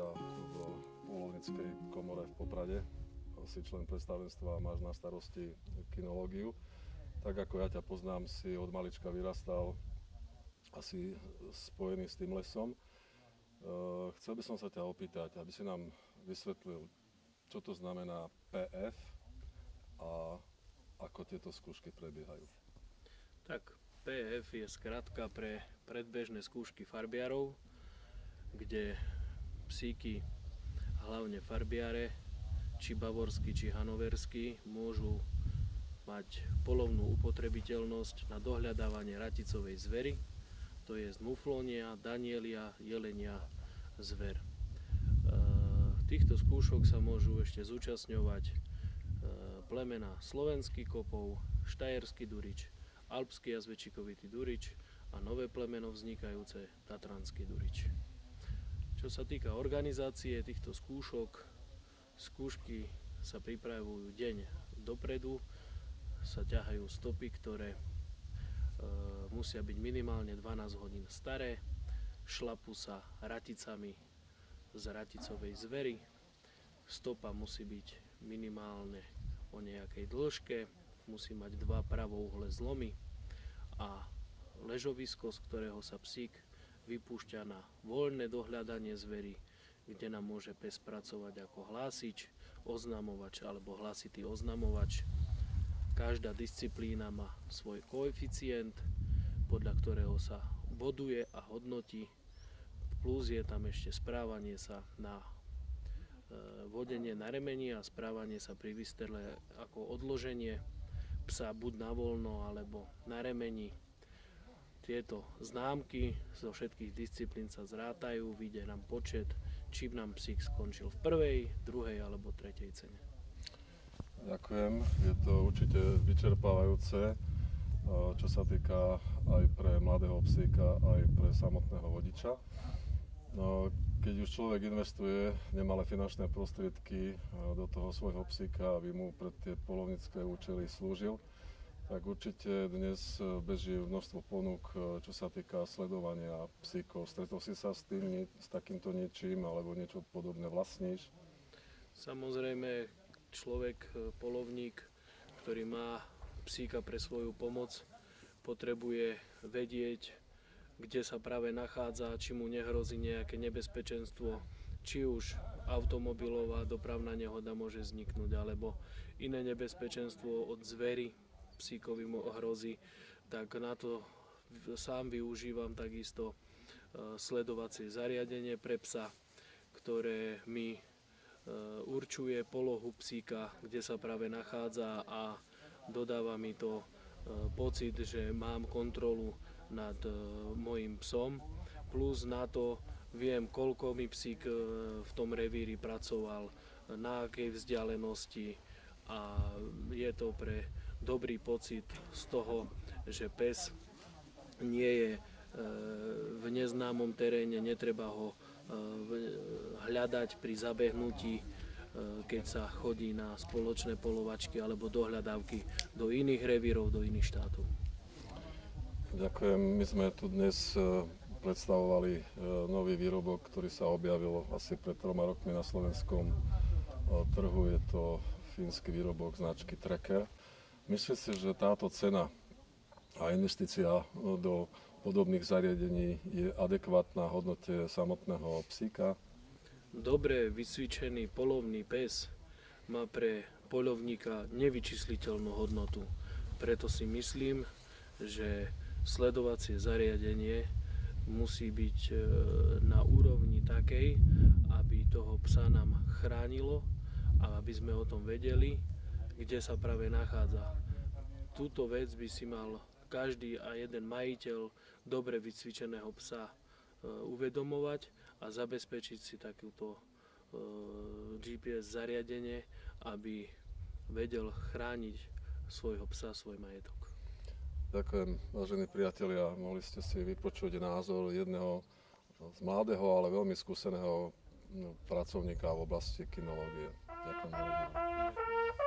Peťa v Úlovnickej komore v Poprade. Si člen predstavenstva a máš na starosti kinológiu. Tak ako ja ťa poznám, si od malička vyrastal asi spojený s tým lesom. Chcel by som sa ťa opýtať, aby si nám vysvetlil, čo to znamená PF a ako tieto skúšky prebiehajú. Tak, PF je skratka pre predbežné skúšky farbiarov, kde psíky, hlavne farbiare, či bavorskí, či hanoverskí, môžu mať polovnú upotrebiteľnosť na dohľadávanie raticovej zvery, to je muflónia, danielia, jelenia, zver. Týchto skúšok sa môžu ešte zúčastňovať plemena slovenský kopov, štajerský durič, alpský jazvečikovitý durič a nové plemeno vznikajúce tatranský durič. Čo sa týka organizácie týchto skúšok, skúšky sa pripravujú deň dopredu, sa ťahajú stopy, ktoré musia byť minimálne 12 hodín staré, šlapú sa raticami z raticovej zvery, stopa musí byť minimálne o nejakej dĺžke, musí mať 2 pravouhle zlomy a ležovisko, z ktorého sa psík vypúšťa na voľné dohľadanie zvery, kde nám môže pes pracovať ako hlásič, oznamovač alebo hlasitý oznamovač. Každá disciplína má svoj koeficient, podľa ktorého sa boduje a hodnotí, plus je tam ešte správanie sa na vodenie na remeni a správanie sa pri výstrele ako odloženie psa buď na voľno alebo na remeni. Tieto známky zo všetkých disciplín sa zrátajú, vyjde nám počet, či nám psík skončil v prvej, druhej alebo tretej cene. Ďakujem, je to určite vyčerpávajúce, čo sa týka aj pre mladého psíka, aj pre samotného vodiča. No, keď už človek investuje nemalé finančné prostriedky do toho svojho psíka, aby mu pre tie polovnícke účely slúžil, tak určite dnes beží množstvo ponúk, čo sa týka sledovania psíkov. Stretol si sa s takýmto niečím, alebo niečo podobné vlastníš? Samozrejme, človek, polovník, ktorý má psíka pre svoju pomoc, potrebuje vedieť, kde sa práve nachádza, či mu nehrozí nejaké nebezpečenstvo, či už automobilová dopravná nehoda môže vzniknúť, alebo iné nebezpečenstvo od zvery psíkovi mu hrozí, tak na to sám využívam takisto sledovacie zariadenie pre psa, ktoré mi určuje polohu psíka, kde sa práve nachádza a dodáva mi to pocit, že mám kontrolu nad mojím psom, plus na to viem, koľko mi psík v tom revíri pracoval, na akej vzdialenosti a je to pre dobrý pocit z toho, že pes nie je v neznámom teréne, netreba ho hľadať pri zabehnutí, keď sa chodí na spoločné polovačky alebo dohľadávky do iných revírov, do iných štátov. Ďakujem. My sme tu dnes predstavovali nový výrobok, ktorý sa objavil asi pred 3 rokmi na slovenskom trhu. Je to fínsky výrobok značky Tracker. Myslíš si, že táto cena a investícia do podobných zariadení je adekvátna hodnote samotného psíka? Dobre vycvičený polovný pes má pre poľovníka nevyčísliteľnú hodnotu. Preto si myslím, že sledovacie zariadenie musí byť na úrovni takej, aby toho psa nám chránilo a aby sme o tom vedeli, kde sa práve nachádza. Túto vec by si mal každý a jeden majiteľ dobre vycvičeného psa uvedomovať a zabezpečiť si takúto GPS zariadenie, aby vedel chrániť svojho psa, svoj majetok. Ďakujem, vážení priatelia. Mohli ste si vypočuť názor jedného z mladého, ale veľmi skúseného pracovníka v oblasti kinológie. Ďakujem veľmi.